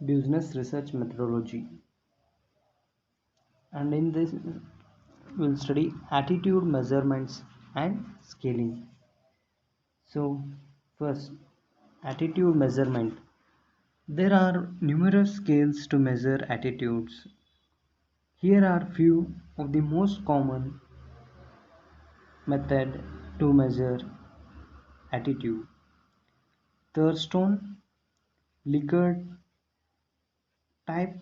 business research methodology, and in this we'll study attitude measurements and scaling. So first, attitude measurement. There are numerous scales to measure attitudes. Here are few of the most common method to measure attitude. Thurstone, Likert type,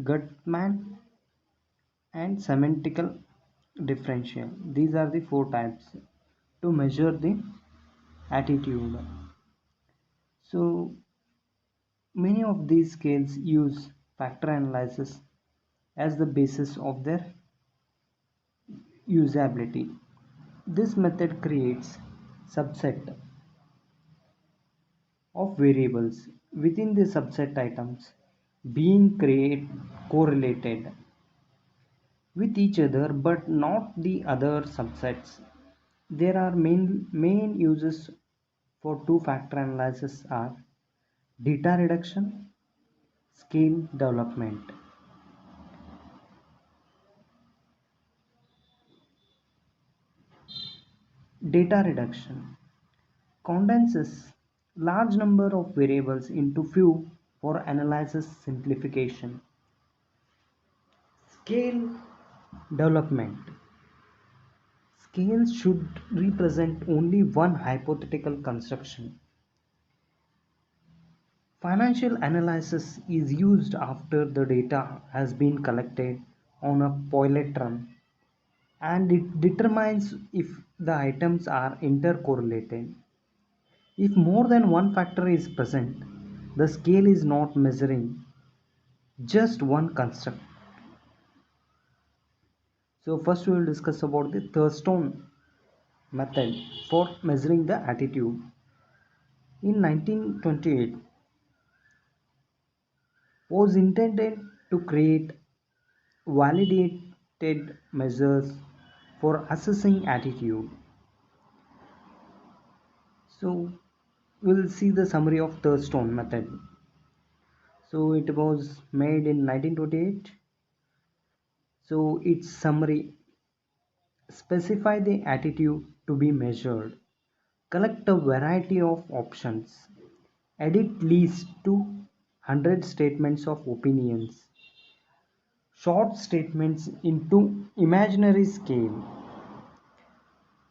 Gutman, and semantic differential. These are the four types to measure the attitude. So many of these scales use factor analysis as the basis of their usability. This method creates subset of variables within the subset items being correlated with each other but not the other subsets. There are main uses for two-factor analysis are data reduction, scale development. Data reduction condenses large number of variables into few for analysis simplification. Scale development. Scales should represent only one hypothetical construction. Financial analysis is used after the data has been collected on a pilot run, and it determines if the items are intercorrelated. If more than one factor is present, the scale is not measuring just one construct. So first we will discuss about the Thurstone method for measuring the attitude. In 1928 was intended to create validated measures for assessing attitude. So we'll see the summary of Thurstone method. So it was made in 1928. So its summary: specify the attitude to be measured, collect a variety of options, edit least to 100 statements of opinions, short statements into imaginary scale,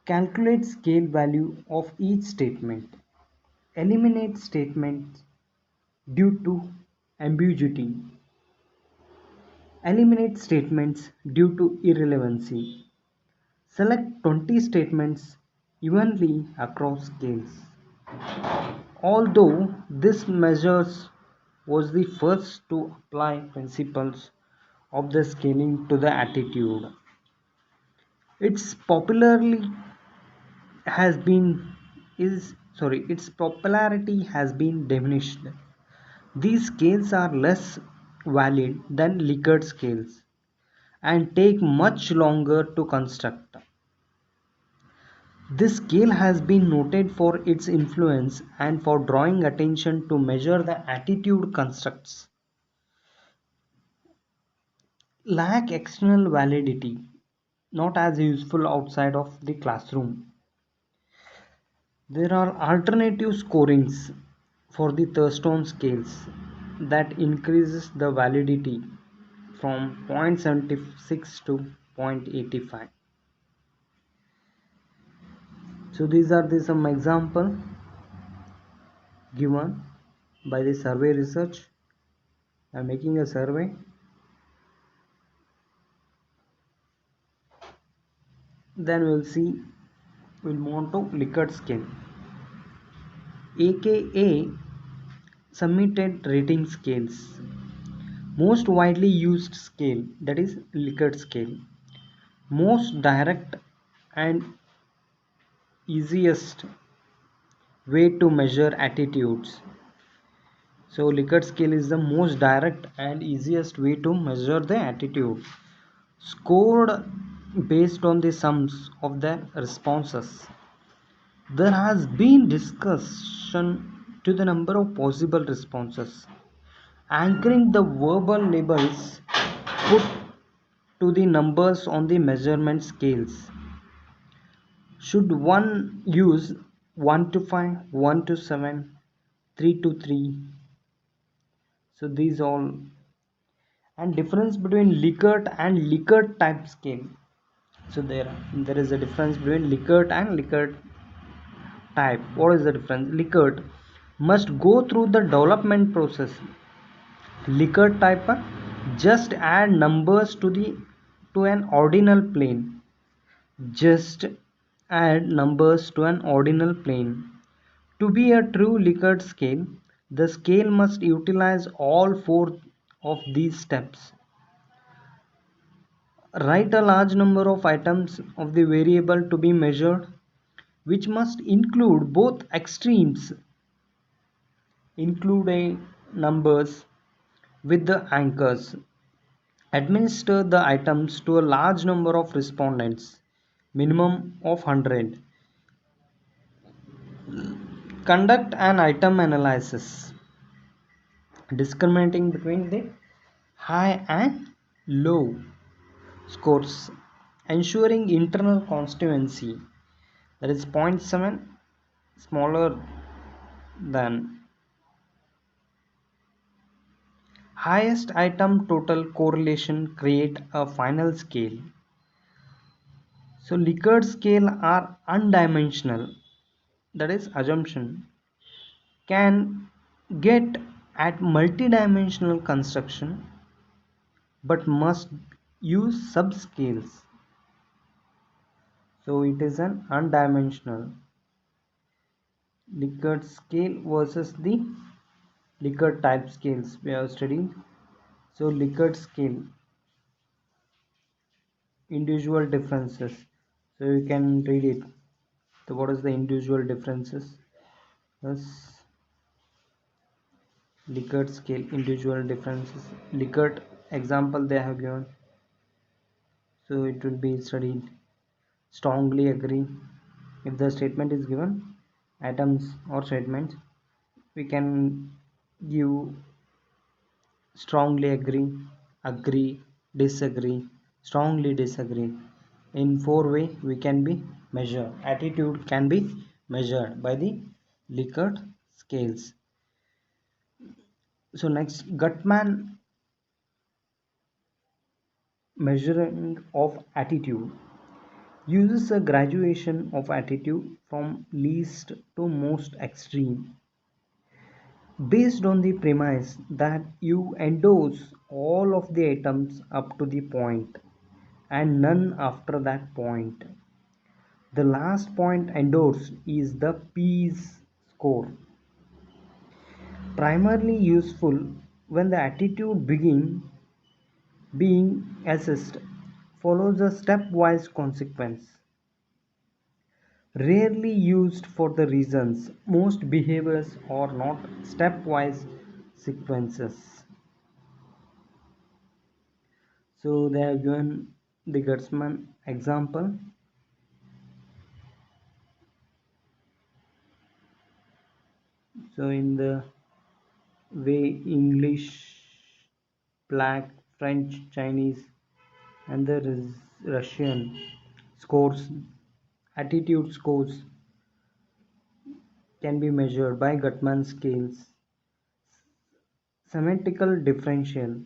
calculate scale value of each statement, eliminate statements due to ambiguity, eliminate statements due to irrelevancy, select 20 statements evenly across scales. Although this measures was the first to apply principles of the scaling to the attitude, its popularity has been its popularity has been diminished. These scales are less valid than Likert scales and take much longer to construct. This scale has been noted for its influence and for drawing attention to measure the attitude constructs. Lack external validity, not as useful outside of the classroom. There are alternative scorings for the Thurstone scales that increases the validity from 0.76 to 0.85. So these are some example given by the survey research. I am making a survey. Then we'll move on to Likert scale, aka submitted rating scales. Most widely used scale, that is Likert scale, most direct and easiest way to measure attitudes. So Likert scale is the most direct and easiest way to measure the attitude, scored based on the sums of the responses. There has been discussion to the number of possible responses anchoring the verbal labels put to the numbers on the measurement scales. Should one use 1 to 5, 1 to 7, 3 to 3? So these all, and difference between Likert and Likert type scale. So there is a difference between Likert and Likert type. What is the difference? Likert must go through the development process. Likert type just add numbers to an ordinal plane. Just add numbers to an ordinal plane. To be a true Likert scale, the scale must utilize all four of these steps. Write a large number of items of the variable to be measured, which must include both extremes, include a numbers with the anchors. Administer the items to a large number of respondents, minimum of 100. Conduct an item analysis, discriminating between the high and low scores, ensuring internal constituency, that is zero point 0.7 smaller than highest item total correlation, create a final scale. So Likert scale are undimensional, that is assumption, can get at multidimensional construction but must use subscales. So it is an undimensional Likert scale versus the Likert type scales we have studied. So Likert scale, individual differences. So you can read it. So what is the individual differences? Yes, Likert scale, individual differences. Likert example they have given. So it will be studied. Strongly agree. If the statement is given, items or statements, we can give strongly agree, agree, disagree, strongly disagree. In four way we can be measured. Attitude can be measured by the Likert scales. So next, Gutman measuring of attitude uses a graduation of attitude from least to most extreme based on the premise that you endorse all of the items up to the point and none after that point. The last point endorsed is the Pease score, primarily useful when the attitude being assessed follows a stepwise consequence, rarely used for the reasons most behaviors are not stepwise sequences. So they have given the Gutsman example. So in the way English, Black, French, Chinese, and the Russian scores, attitude scores can be measured by Gutman scales. Semantical differential.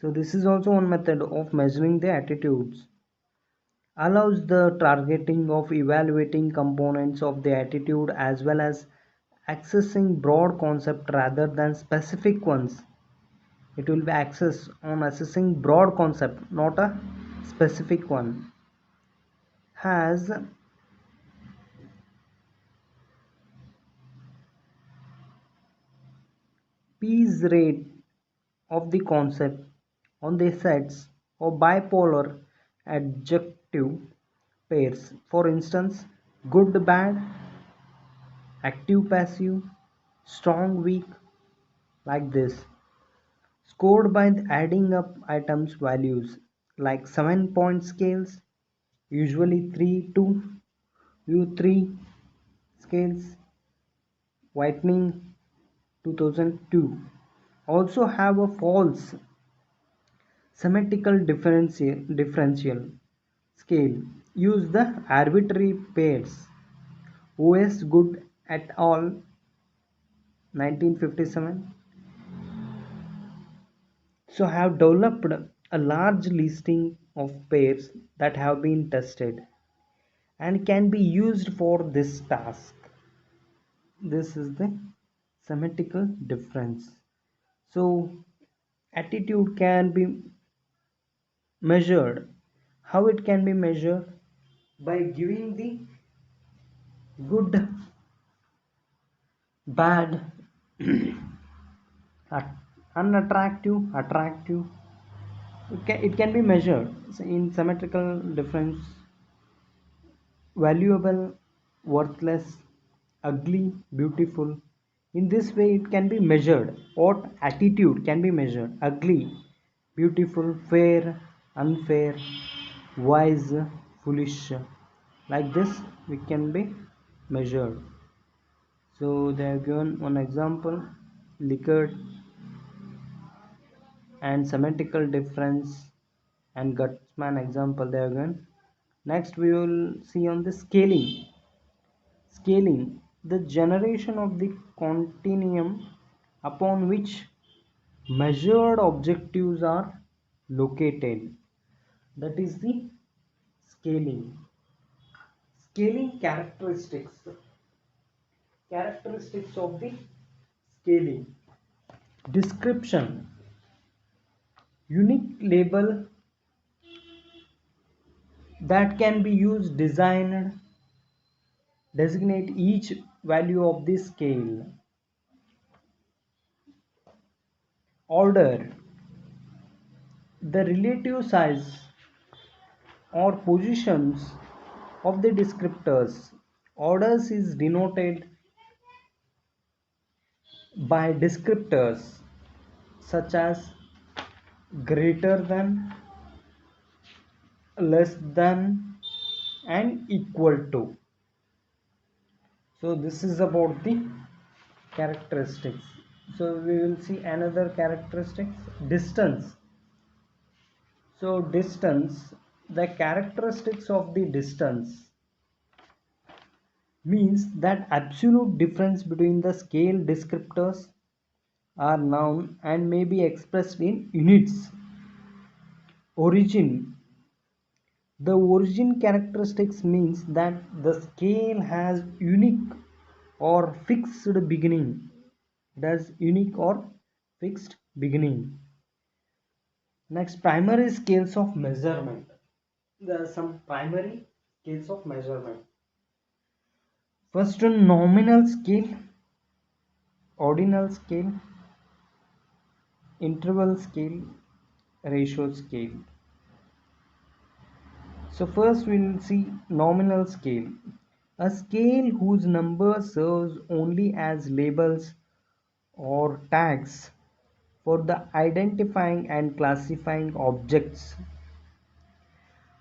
So this is also one method of measuring the attitudes. Allows the targeting of evaluating components of the attitude as well as accessing broad concept rather than specific ones. It will be access on assessing broad concept, not a specific one. Has P's rate of the concept on the sets of bipolar adjective pairs. For instance, good bad, active passive, strong weak, like this. Scored by adding up items values like 7-point scales, usually 3 to U3 scales, Whitening 2002. also have a false symmetrical differential scale. Use the arbitrary pairs. OS Good et al. 1957. So have developed a large listing of pairs that have been tested and can be used for this task. This is the symmetrical difference. So attitude can be measured. How it can be measured? By giving the good, bad, unattractive, attractive. It can be measured. So in symmetrical difference, valuable, worthless, ugly, beautiful. In this way, it can be measured. What attitude can be measured? Ugly, beautiful, fair, unfair, wise, foolish. Like this, we can be measured. So they have given one example: Likert and symmetrical difference and Gutsman example they have given. Next, we will see on the scaling. Scaling, the generation of the continuum upon which measured objectives are located. That is the scaling. Scaling characteristics. Characteristics of the scaling. Description. Unique label that can be used, designed, designate each value of the scale. Order, the relative size or positions of the descriptors. Orders is denoted by descriptors such as greater than, less than, and equal to. So this is about the characteristics. So we will see another characteristics: distance. So distance, the characteristics of the distance means that absolute difference between the scale descriptors are known and may be expressed in units. Origin, the origin characteristics means that the scale has unique or fixed beginning. It has unique or fixed beginning. Next, primary scales of measurement. There are some primary scales of measurement. First, nominal scale, ordinal scale, interval scale, ratio scale. So first we will see nominal scale. A scale whose number serves only as labels or tags for the identifying and classifying objects.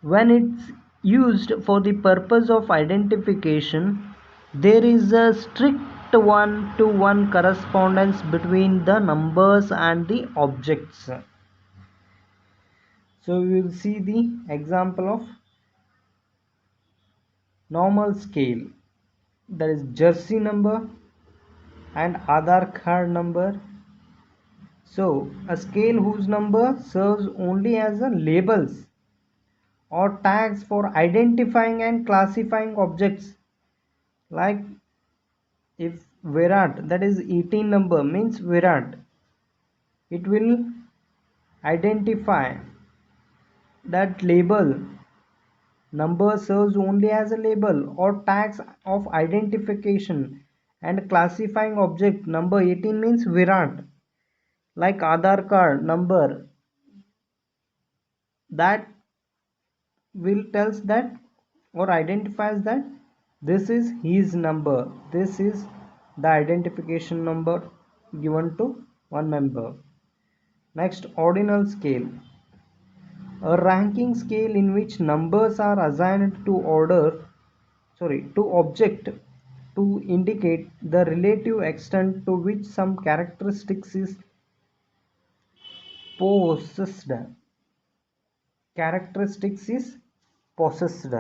When it's used for the purpose of identification, there is a strict one-to-one correspondence between the numbers and the objects. So we will see the example of normal scale, that is jersey number and Aadhaar card number. So a scale whose number serves only as a labels or tags for identifying and classifying objects. Like if Virat, that is 18 number, means Virat, it will identify that label. Number serves only as a label or tags of identification and classifying object. Number 18 means Virat. Like Aadhaar card number, that will tells that or identifies that this is his number. This is the identification number given to one member. Next, ordinal scale. A ranking scale in which numbers are assigned to object to indicate the relative extent to which some characteristics is possessed. Characteristics is possessed.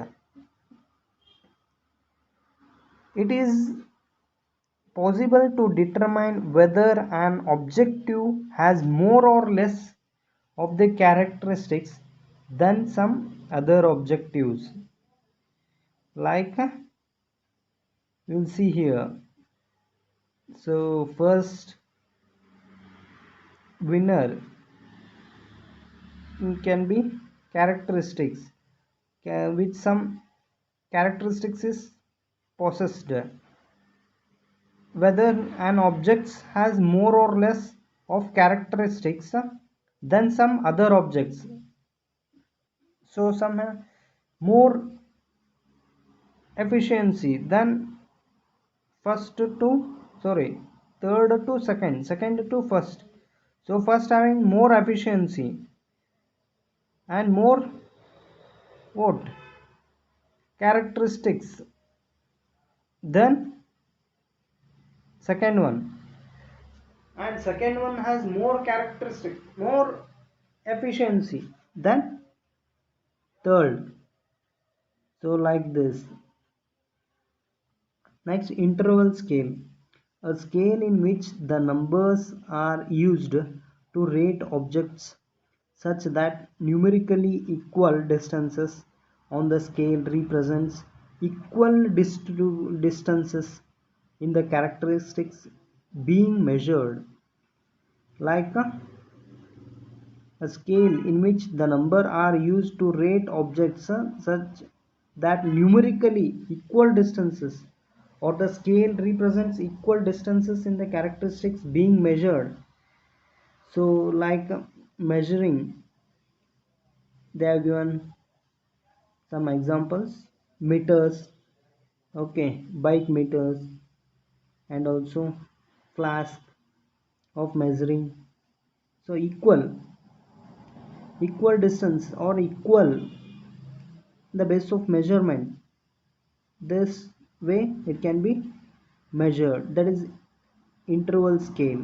It is possible to determine whether an objective has more or less of the characteristics than some other objectives. Like you'll see here. So first winner can be characteristics with some characteristics is possessed, whether an object has more or less of characteristics than some other objects. So some have more efficiency than first to third to second to first. So first having more efficiency and more what characteristics than second one, and second one has more characteristic, more efficiency than third. So like this. Next, interval scale, a scale in which the numbers are used to rate objects such that numerically equal distances on the scale represents equal distances in the characteristics being measured. Like a scale in which the number are used to rate objects such that numerically equal distances, or the scale represents equal distances in the characteristics being measured. So like measuring, they have given some examples: meters, okay, bike meters, and also flask of measuring. So equal distance or equal the base of measurement, this way it can be measured, that is interval scale.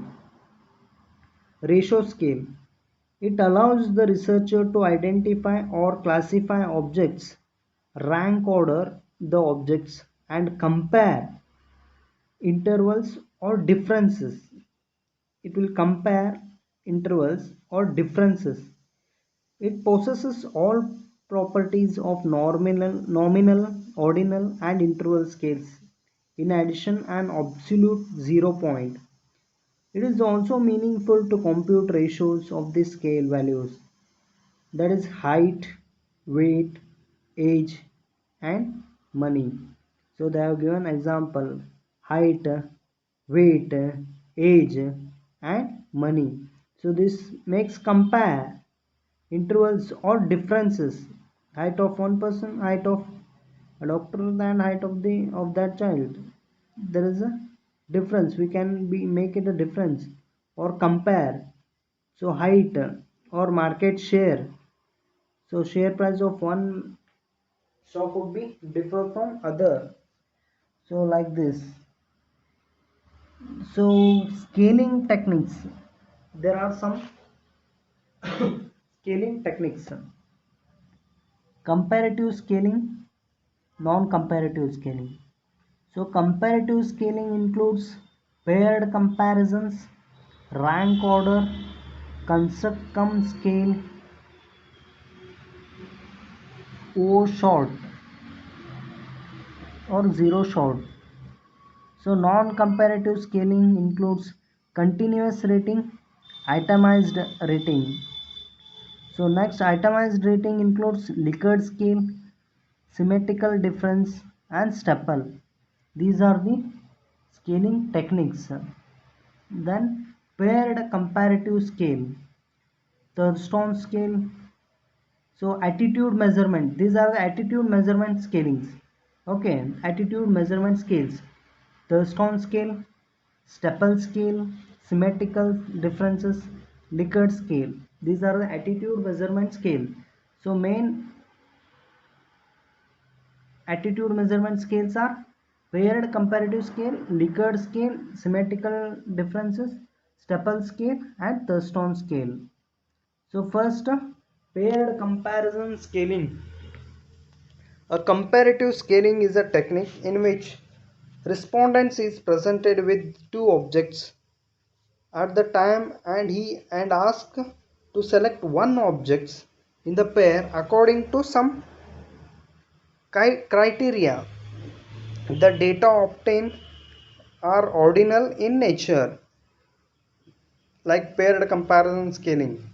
Ratio scale, it allows the researcher to identify or classify objects, rank order the objects, and compare intervals or differences. It will compare intervals or differences. It possesses all properties of nominal, ordinal, and interval scales. In addition, an absolute 0 point. It is also meaningful to compute ratios of the scale values, that is height, weight, age, and money. So they have given example: height, weight, age, and money. So this makes compare intervals or differences: height of one person, height of a doctor, and height of that child. There is a difference, we can be make it a difference or compare. So height or market share, so share price of one stock would be differ from other. So like this. So scaling techniques, there are some scaling techniques: comparative scaling, non-comparative scaling. So comparative scaling includes paired comparisons, rank order, construct cum scale, O short, or zero short. So non-comparative scaling includes continuous rating, itemized rating. So next, itemized rating includes Likert scale, symmetrical difference, and Stapel. These are the scaling techniques. Then paired comparative scale, Thurstone scale. So attitude measurement, these are the attitude measurement scalings. Okay, attitude measurement scales: Thurstone scale, Stapel scale, symmetrical differences, Likert scale. These are the attitude measurement scale. So main attitude measurement scales are paired comparative scale, Likert scale, symmetrical differences, Stapel scale, and Thurstone scale. So first, paired comparison scaling. A comparative scaling is a technique in which respondents is presented with two objects at the time and asked to select one object in the pair according to some criteria. The data obtained are ordinal in nature, like paired comparison scaling,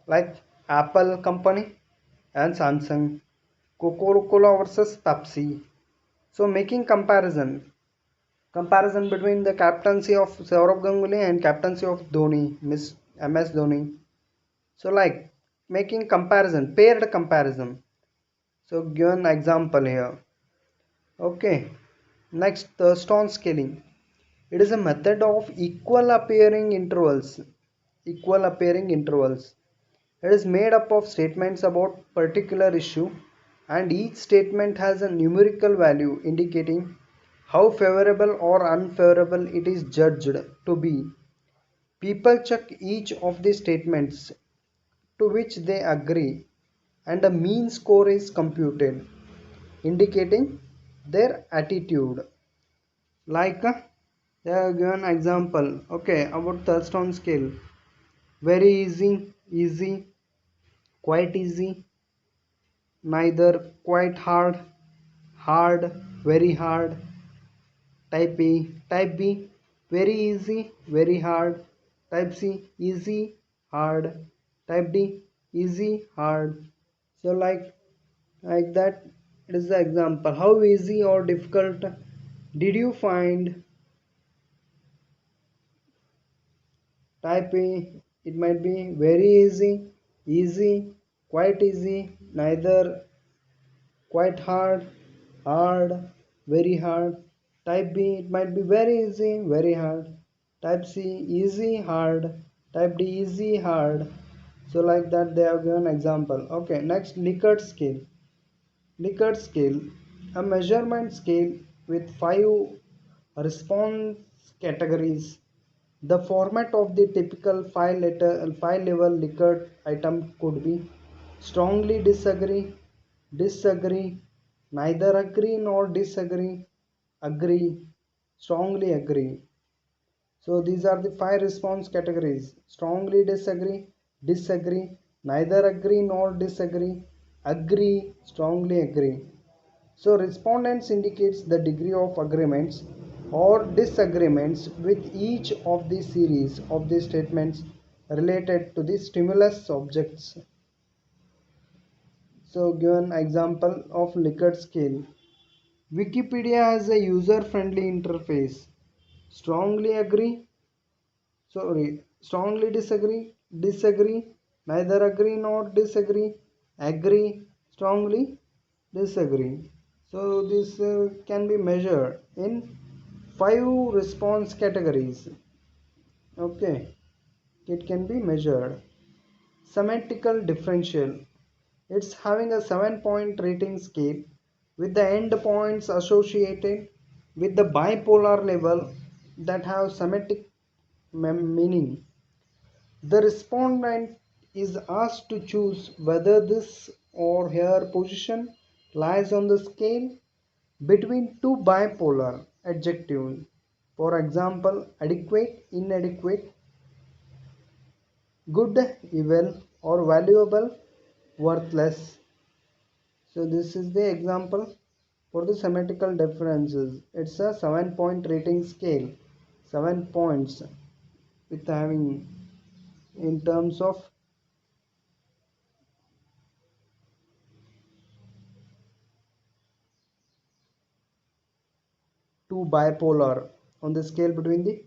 like Apple company and Samsung, Coca-Cola versus Pepsi. So making comparison between the captaincy of Saurav Ganguly and captaincy of Dhoni, Miss MS Dhoni. So like making comparison, paired comparison. So given example here. Okay. Next, Thurstone scaling. It is a method of equal appearing intervals. Equal appearing intervals. It is made up of statements about particular issue, and each statement has a numerical value indicating how favorable or unfavorable it is judged to be. People check each of the statements to which they agree, and a mean score is computed, indicating their attitude. Like they have given example, okay, about Thurstone scale. Very easy, easy, quite easy, neither quite hard, hard, very hard. Type A, type B, very easy, very hard. Type C, easy, hard. Type D, easy, hard. So like that, it is the example. How easy or difficult did you find? Type A, it might be very easy, easy, quite easy, neither quite hard, hard, very hard. Type B, it might be very easy, very hard. Type C, easy, hard. Type D, easy, hard. So like that they have given example. Okay, next Likert scale. Likert scale, a measurement scale with 5 response categories. The format of the typical 5 level Likert item could be strongly disagree, disagree, neither agree nor disagree, agree, strongly agree. So these are the 5 response categories: strongly disagree, disagree, neither agree nor disagree, agree, strongly agree. So respondents indicates the degree of agreements or disagreements with each of the series of the statements related to the stimulus objects. So given example of Likert scale. Wikipedia has a user-friendly interface. Strongly agree, strongly disagree, disagree, neither agree nor disagree, agree, strongly disagree. So this can be measured in 5 response categories. Okay, it can be measured. Semantical differential. It's having a 7-point rating scale with the end points associated with the bipolar level that have semantic meaning. The respondent is asked to choose whether this or her position lies on the scale between two bipolar adjectives. For example, adequate, inadequate, good, evil, or valuable, worthless. So this is the example for the semantical differences. It's a 7-point rating scale. 7 points with having in terms of two bipolar, on the scale between the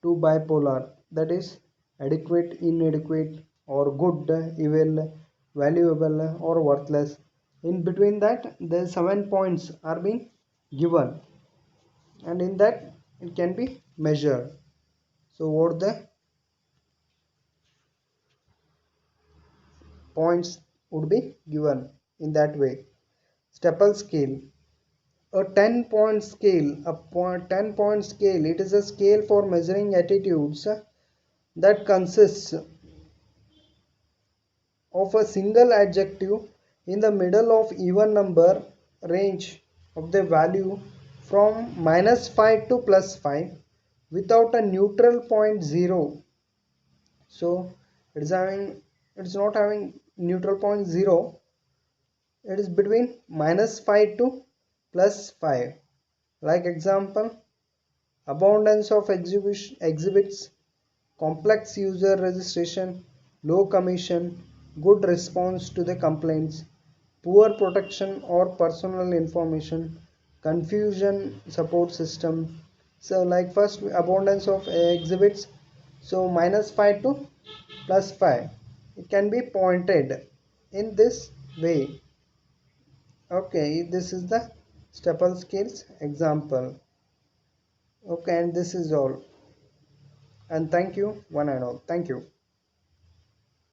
two bipolar, that is adequate, inadequate, or good, evil, valuable, or worthless. In between that the 7 points are being given, and in that it can be measured. So what the points would be given in that way. Stapel scale, a 10-point scale, 10-point scale, it is a scale for measuring attitudes that consists of a single adjective in the middle of even number range of the value from -5 to +5 without a neutral point 0. So it's not having neutral point 0. It is between -5 to +5. Like example, abundance of exhibits, complex user registration, low commission, good response to the complaints, poor protection or personal information, confusion support system. So like first abundance of exhibits, so -5 to +5. It can be pointed in this way. Okay, this is the Stapel Scales example. Okay, and this is all. And thank you, one and all. Thank you.